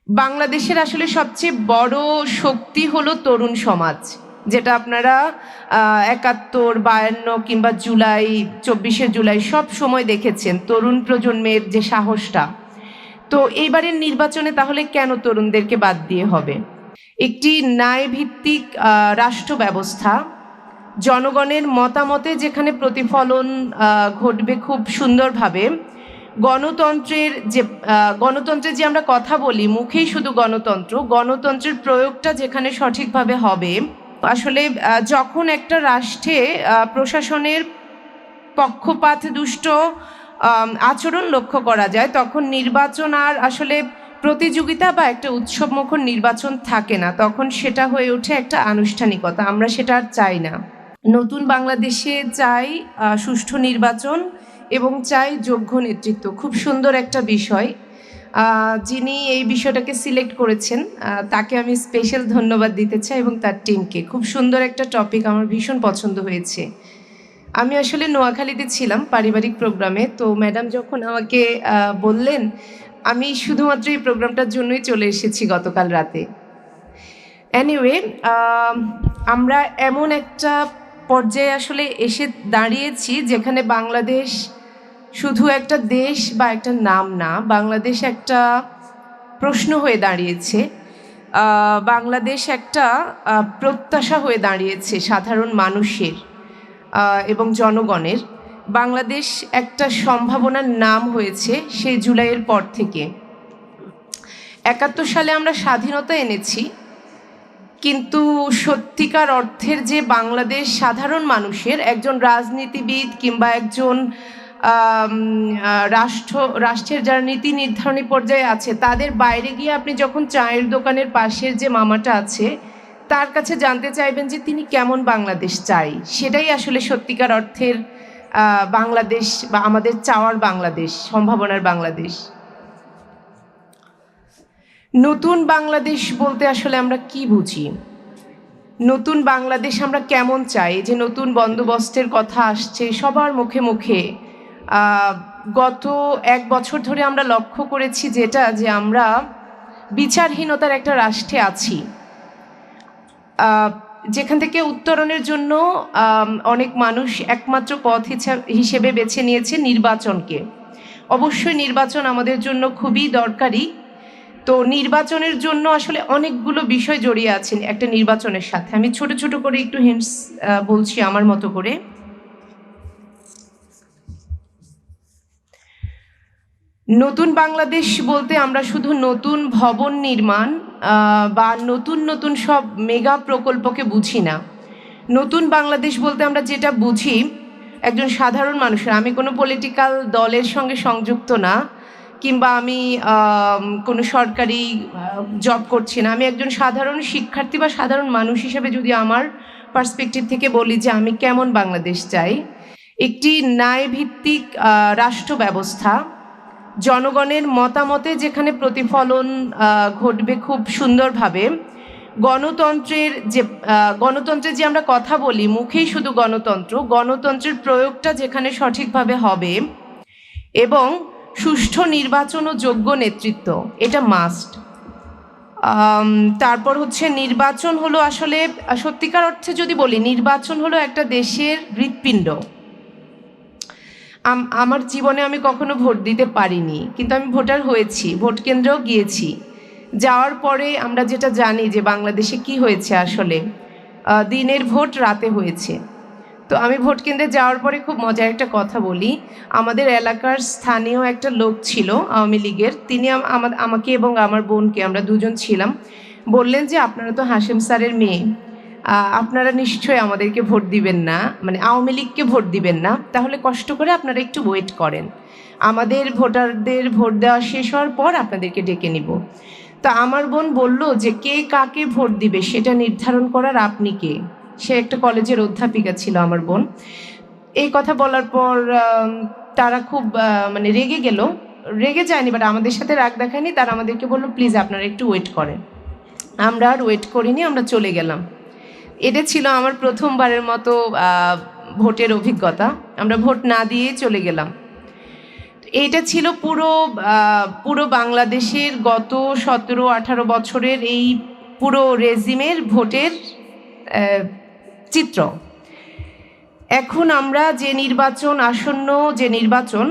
বাংলাদেশের আসলে সবচেয়ে বড় শক্তি হলো তরুণ সমাজ, যেটা আপনারা ৭১, ৫২ কিংবা জুলাই, ২৪শে জুলাই সব সময় দেখেছেন তরুণ প্রজন্মের যে সাহসটা। তো এইবারের নির্বাচনে তাহলে কেন তরুণদেরকে বাদ দিয়ে হবে? একটি ন্যায়ভিত্তিক রাষ্ট্র ব্যবস্থা, জনগণের মতামতে যেখানে প্রতিফলন ঘটবে খুব সুন্দরভাবে, গণতন্ত্রের যে আমরা কথা বলি মুখেই শুধু গণতন্ত্রের প্রয়োগটা যেখানে সঠিকভাবে হবে। আসলে যখন একটা রাষ্ট্রে প্রশাসনের পক্ষপাত দুষ্ট আচরণ লক্ষ্য করা যায়, তখন নির্বাচন আর আসলে প্রতিযোগিতা বা একটা উৎসবমুখর নির্বাচন থাকে না, তখন সেটা হয়ে ওঠে একটা আনুষ্ঠানিকতা। আমরা সেটা আর চাই না। নতুন বাংলাদেশে চাই সুষ্ঠু নির্বাচন এবং চাই যোগ্য নেতৃত্ব। খুব সুন্দর একটা বিষয়। যিনি এই বিষয়টাকে সিলেক্ট করেছেন তাকে আমি স্পেশাল ধন্যবাদ দিতে চাই এবং তার টিমকে। খুব সুন্দর একটা টপিক, আমার ভীষণ পছন্দ হয়েছে। আমি আসলে নোয়াখালীতে ছিলাম পারিবারিক প্রোগ্রামে, তো ম্যাডাম যখন আমাকে বললেন, আমি শুধুমাত্র এই প্রোগ্রামটার জন্যই চলে এসেছি গতকাল রাতে। এনিওয়ে, আমরা এমন একটা পর্যায়ে আসলে এসে দাঁড়িয়েছি যেখানে বাংলাদেশ শুধু একটা দেশ বা একটা নাম না, বাংলাদেশ একটা প্রশ্ন হয়ে দাঁড়িয়েছে। বাংলাদেশ একটা প্রত্যাশা হয়ে দাঁড়িয়েছে সাধারণ মানুষের এবং জনগণের। বাংলাদেশ একটা সম্ভাবনার নাম হয়েছে সেই জুলাইয়ের পর থেকে। ৭১ সালে আমরা স্বাধীনতা এনেছি, কিন্তু সত্যিকার অর্থের যে বাংলাদেশ সাধারণ মানুষের, একজন রাজনীতিবিদ কিংবা একজন রাষ্ট্রের যারা নীতি নির্ধারণী পর্যায়ে আছে, তাদের বাইরে গিয়ে আপনি যখন চায়ের দোকানের পাশের যে মামাটা আছে তার কাছে জানতে চাইবেন যে তিনি কেমন বাংলাদেশ চাই, সেটাই আসলে সত্যিকার অর্থের বাংলাদেশ বা আমাদের চাওয়ার বাংলাদেশ, সম্ভাবনার বাংলাদেশ। নতুন বাংলাদেশ বলতে আসলে আমরা কি বুঝি? নতুন বাংলাদেশ আমরা কেমন চাই? যে নতুন বন্দোবস্তের কথা আসছে সবার মুখে মুখে। গত ১ বছর ধরে আমরা লক্ষ্য করেছি যে আমরা বিচারহীনতার একটা রাষ্ট্রে আছি, যেখান থেকে উত্তরণের জন্য অনেক মানুষ একমাত্র পথ হিসেবে বেছে নিয়েছে নির্বাচনকে। অবশ্যই নির্বাচন আমাদের জন্য খুবই দরকারি। তো নির্বাচনের জন্য আসলে অনেকগুলো বিষয় জড়িয়ে আছে একটা নির্বাচনের সাথে। আমি ছোট ছোট করে একটু হিন্টস বলছি আমার মতো করে। নতুন বাংলাদেশ বলতে আমরা শুধু নতুন ভবন নির্মাণ বা নতুন নতুন সব মেগা প্রকল্পকে বুঝি না। নতুন বাংলাদেশ বলতে আমরা যেটা বুঝি, একজন সাধারণ মানুষের, আমি কোনো পলিটিক্যাল দলের সঙ্গে সংযুক্ত না, কিংবা আমি কোনো সরকারি জব করছি না, আমি একজন সাধারণ শিক্ষার্থী বা সাধারণ মানুষ হিসেবে যদি আমার পার্সপেক্টিভ থেকে বলি যে আমি কেমন বাংলাদেশ চাই, একটি ন্যায়ভিত্তিক রাষ্ট্র ব্যবস্থা, জনগণের মতামতে যেখানে প্রতিফলন ঘটবে খুব সুন্দরভাবে, গণতন্ত্রের যে আমরা কথা বলি মুখেই শুধু গণতন্ত্রের প্রয়োগটা যেখানে সঠিকভাবে হবে, এবং সুষ্ঠু নির্বাচন ও যোগ্য নেতৃত্ব, এটা মাস্ট। তারপর হচ্ছে নির্বাচন হলো আসলে সত্যিকার অর্থে যদি বলি, নির্বাচন হলো একটা দেশের হৃৎপিণ্ড। আমার জীবনে আমি কখনো ভোট দিতে পারিনি, কিন্তু আমি ভোটার হয়েছি, ভোট কেন্দ্রেও গিয়েছি। যাওয়ার পরে আমরা যেটা জানি যে বাংলাদেশে কি হয়েছে, আসলে দিনের ভোট রাতে হয়েছে। তো আমি ভোট কেন্দ্রে যাওয়ার পরে খুব মজার একটা কথা বলি। আমাদের এলাকার স্থানীয় একটা লোক ছিল আওয়ামী লীগের, তিনি আমাকে এবং আমার বোনকে, আমরা দুজন ছিলাম, বললেন যে আপনারা তো হাশেম স্যারের মেয়ে, আপনারা নিশ্চয়ই আমাদেরকে ভোট দিবেন না, মানে আওয়ামী লীগকে ভোট দিবেন না, তাহলে কষ্ট করে আপনারা একটু ওয়েট করেন, আমাদের ভোটারদের ভোট দেওয়া শেষ হওয়ার পর আপনাদেরকে ডেকে নিব। তো আমার বোন বলল যে কে কাকে ভোট দিবে সেটা নির্ধারণ করার আপনি কে? সে একটা কলেজের অধ্যাপিকা ছিল আমার বোন। এই কথা বলার পর তারা খুব মানে রেগে যায়নি, বাট আমাদের সাথে রাগ দেখায়নি। তারা আমাদেরকে বললো প্লিজ আপনারা একটু ওয়েট করেন। আমরা আর ওয়েট করিনি, আমরা চলে গেলাম। এটা ছিল আমার প্রথমবারের মতো ভোটের অভিজ্ঞতা। আমরা ভোট না দিয়ে চলে গেলাম। এইটা ছিল পুরো বাংলাদেশের গত 17-18 বছরের এই পুরো রেজিমের ভোটের চিত্র। এখন আমরা যে নির্বাচন আসন্ন, যে নির্বাচন,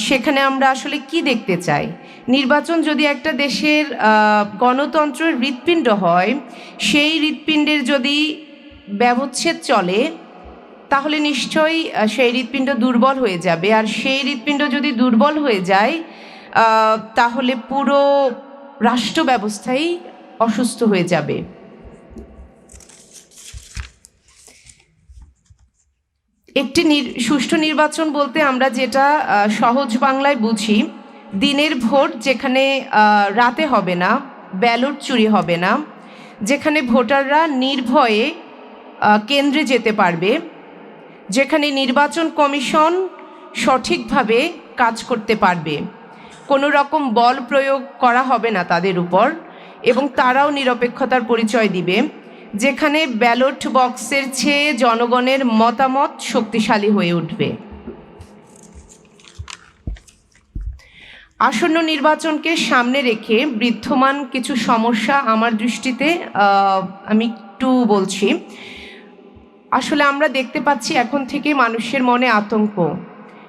সেখানে আমরা আসলে কি দেখতে চাই? নির্বাচন যদি একটা দেশের গণতন্ত্রের হৃৎপিণ্ড হয়, সেই হৃৎপিণ্ডের যদি ব্যবচ্ছেদ চলে, তাহলে নিশ্চয়ই সেই হৃৎপিণ্ড দুর্বল হয়ে যাবে। আর সেই হৃৎপিণ্ড যদি দুর্বল হয়ে যায়, তাহলে পুরো রাষ্ট্র ব্যবস্থাই অসুস্থ হয়ে যাবে। একটি সুষ্ঠু নির্বাচন বলতে আমরা যেটা সহজ বাংলায় বুঝি, দিনের ভোট যেখানে রাতে হবে না, ব্যালট চুরি হবে না, যেখানে ভোটাররা নির্ভয়ে কেন্দ্রে যেতে পারবে, যেখানে নির্বাচন কমিশন সঠিকভাবে কাজ করতে পারবে, কোনো রকম বল প্রয়োগ করা হবে না তাদের উপর, এবং তারাও নিরপেক্ষতার পরিচয় দিবে, যেখানে ব্যালট বক্সের চেয়ে জনগণের মতামত শক্তিশালী হয়ে উঠবে। আসন্ন নির্বাচনকে সামনে রেখে বিদ্যমান কিছু সমস্যা আমার দৃষ্টিতে আমি একটু বলছি। আসলে আমরা দেখতে পাচ্ছি এখন থেকে মানুষের মনে আতঙ্ক,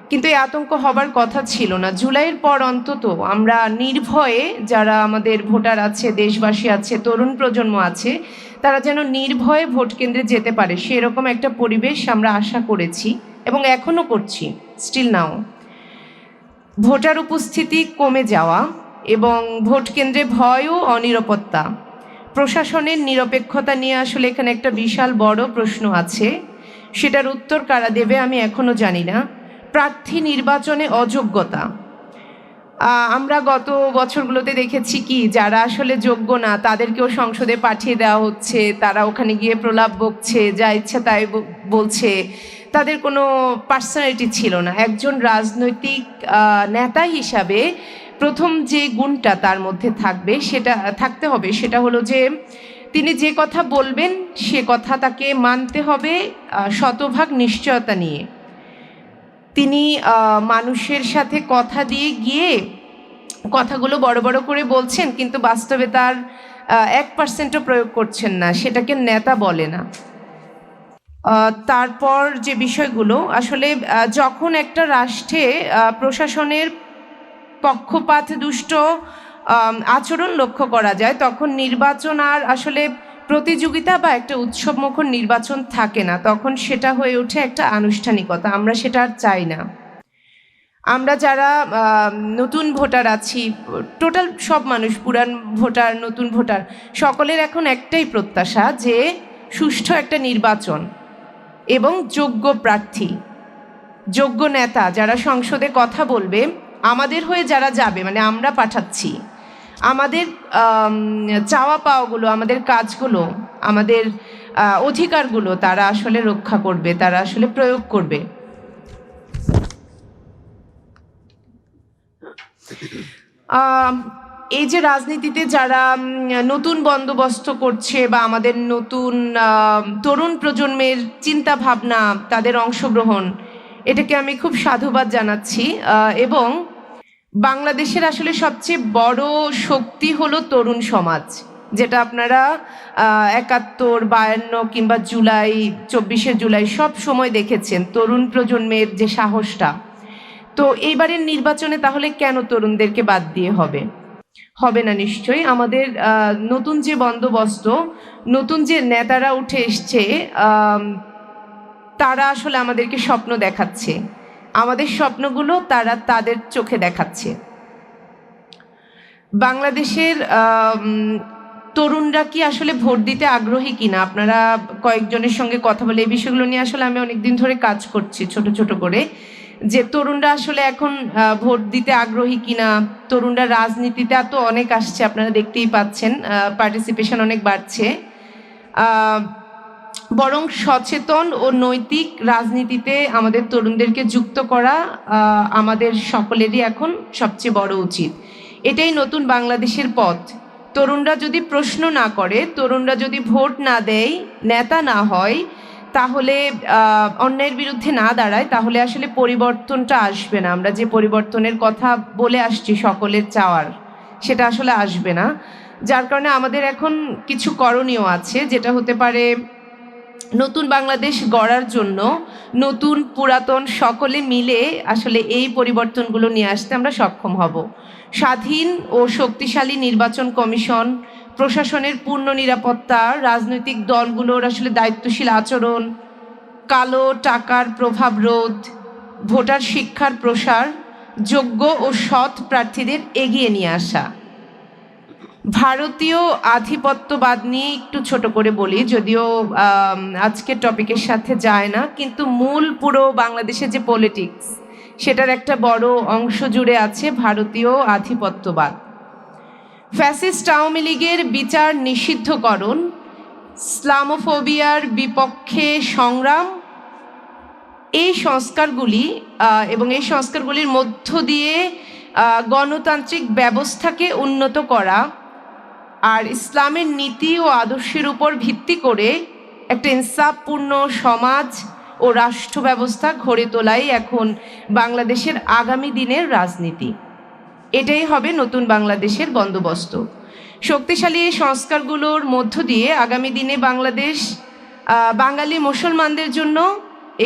কিন্তু এই আতঙ্ক হবার কথা ছিল না। জুলাইয়ের পর অন্তত আমরা নির্ভয়ে, যারা আমাদের ভোটার আছে, দেশবাসী আছে, তরুণ প্রজন্ম আছে, তারা যেন নির্ভয়ে ভোট কেন্দ্রে যেতে পারে, সেরকম একটা পরিবেশ আমরা আশা করেছি এবং এখনও করছি, স্টিল নাও। ভোটার উপস্থিতি কমে যাওয়া এবং ভোট কেন্দ্রে ভয় ও অনিরাপত্তা, প্রশাসনের নিরপেক্ষতা নিয়ে আসলে এখানে একটা বিশাল বড় প্রশ্ন আছে। সেটার উত্তর কারা দেবে আমি এখনও জানি না। প্রার্থী নির্বাচনে অযোগ্যতা, আমরা গত বছরগুলোতে দেখেছি কি, যারা আসলে যোগ্য না তাদেরকেও সংসদে পাঠিয়ে দেওয়া হচ্ছে, তারা ওখানে গিয়ে প্রলাপ বকছে, যা ইচ্ছা তাই বলছে, তাদের কোনো পার্সোনালিটি ছিল না। একজন রাজনৈতিক নেতা হিসাবে প্রথম যে গুণটা তার মধ্যে থাকতে হবে সেটা হলো যে তিনি যে কথা বলবেন সে কথা তাকে মানতে হবে শতভাগ নিশ্চয়তা নিয়ে। তিনি মানুষের সাথে কথা দিয়ে গিয়ে কথাগুলো বড় বড় করে বলছেন, কিন্তু বাস্তবে তার 1%ও প্রয়োগ করছেন না, সেটাকে নেতা বলে না। তারপর যে বিষয়গুলো, আসলে যখন একটা রাষ্ট্রে প্রশাসনের পক্ষপাত দুষ্ট আচরণ লক্ষ্য করা যায়, তখন নির্বাচন আর আসলে প্রতিযোগিতা বা একটা উৎসবমুখর নির্বাচন থাকে না, তখন সেটা হয়ে ওঠে একটা আনুষ্ঠানিকতা। আমরা সেটা আর চাই না। আমরা যারা নতুন ভোটার আছি, টোটাল সব মানুষ, পুরান ভোটার, নতুন ভোটার, সকলের এখন একটাই প্রত্যাশা যে সুষ্ঠু একটা নির্বাচন এবং যোগ্য প্রার্থী, যোগ্য নেতা যারা সংসদে কথা বলবে, আমাদের হয়ে যারা যাবে, মানে আমরা পাঠাচ্ছি, আমাদের চাওয়া পাওয়াগুলো, আমাদের কাজগুলো, আমাদের অধিকারগুলো তারা আসলে রক্ষা করবে, তারা আসলে প্রয়োগ করবে। এই যে রাজনীতিতে যারা নতুন বন্দোবস্ত করছে বা আমাদের নতুন তরুণ প্রজন্মের চিন্তা ভাবনা, তাদের অংশগ্রহণ, এটাকে আমি খুব সাধুবাদ জানাচ্ছি। এবং বাংলাদেশের আসলে সবচেয়ে বড় শক্তি হলো তরুণ সমাজ, যেটা আপনারা 71, 52 কিংবা জুলাই, 24শে জুলাই সব সময় দেখেছেন, তরুণ প্রজন্মের যে সাহসটা। তো এইবারের নির্বাচনে তাহলে কেন তরুণদেরকে বাদ দিয়ে হবে না? নিশ্চয়ই আমাদের নতুন যে বন্দোবস্ত, নতুন যে নেতারা উঠে এসছে, তারা আসলে আমাদেরকে স্বপ্ন দেখাচ্ছে, আমাদের স্বপ্নগুলো তারা তাদের চোখে দেখাচ্ছে। বাংলাদেশের তরুণরা কি আসলে ভোট দিতে আগ্রহী কিনা, আপনারা কয়েকজনের সঙ্গে কথা বলে এই বিষয়গুলো নিয়ে আসলে আমি অনেকদিন ধরে কাজ করছি ছোট ছোট করে, যে তরুণরা আসলে এখন ভোট দিতে আগ্রহী কিনা। তরুণরা রাজনীতিতে এত অনেক আসছে, আপনারা দেখতেই পাচ্ছেন, পার্টিসিপেশন অনেক বাড়ছে। বরং সচেতন ও নৈতিক রাজনীতিতে আমাদের তরুণদেরকে যুক্ত করা আমাদের সকলেরই এখন সবচেয়ে বড় উচিত। এটাই নতুন বাংলাদেশের পথ। তরুণরা যদি প্রশ্ন না করে, তরুণরা যদি ভোট না দেয়, নেতা না হয়, তাহলে অন্যায়ের বিরুদ্ধে না দাঁড়ায়, তাহলে আসলে পরিবর্তনটা আসবে না। আমরা যে পরিবর্তনের কথা বলে আসছি সকলের চাওয়ার, সেটা আসলে আসবে না। যার কারণে আমাদের এখন কিছু করণীয় আছে, যেটা হতে পারে নতুন বাংলাদেশ গড়ার জন্য নতুন পুরাতন সকলে মিলে আসলে এই পরিবর্তনগুলো নিয়ে আসতে আমরা সক্ষম হব। স্বাধীন ও শক্তিশালী নির্বাচন কমিশন, প্রশাসনের পূর্ণ নিরাপত্তা, রাজনৈতিক দলগুলোর আসলে দায়িত্বশীল আচরণ, কালো টাকার প্রভাব রোধ, ভোটার শিক্ষার প্রসার, যোগ্য ও সৎ প্রার্থীদের এগিয়ে নিয়ে আসা। ভারতীয় আধিপত্যবাদ নিয়ে একটু ছোট করে বলি, যদিও আজকের টপিকের সাথে যায় না, কিন্তু মূল পুরো বাংলাদেশের যে পলিটিক্স, সেটার একটা বড় অংশ জুড়ে আছে ভারতীয় আধিপত্যবাদ। ফ্যাসিস্ট আওয়ামী লীগের বিচার নিষিদ্ধকরণ, ইসলামোফোবিয়ার বিপক্ষে সংগ্রাম, এই সংস্কারগুলি এবং এই সংস্কারগুলির মধ্য দিয়ে গণতান্ত্রিক ব্যবস্থাকে উন্নত করা আর ইসলামের নীতি ও আদর্শের উপর ভিত্তি করে একটা ইনসাফপূর্ণ সমাজ ও রাষ্ট্র ব্যবস্থা গড়ে তোলাই এখন বাংলাদেশের আগামী দিনের রাজনীতি। এটাই হবে নতুন বাংলাদেশের বন্দোবস্ত। শক্তিশালী এই সংস্কারগুলোর মধ্য দিয়ে আগামী দিনে বাংলাদেশ বাঙালি মুসলমানদের জন্য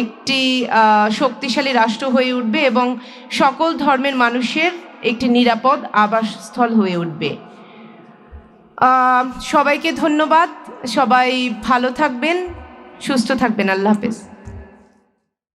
একটি শক্তিশালী রাষ্ট্র হয়ে উঠবে এবং সকল ধর্মের মানুষের একটি নিরাপদ আবাসস্থল হয়ে উঠবে। সবাইকে ধন্যবাদ। সবাই ভালো থাকবেন, সুস্থ থাকবেন। আল্লাহ হাফেজ।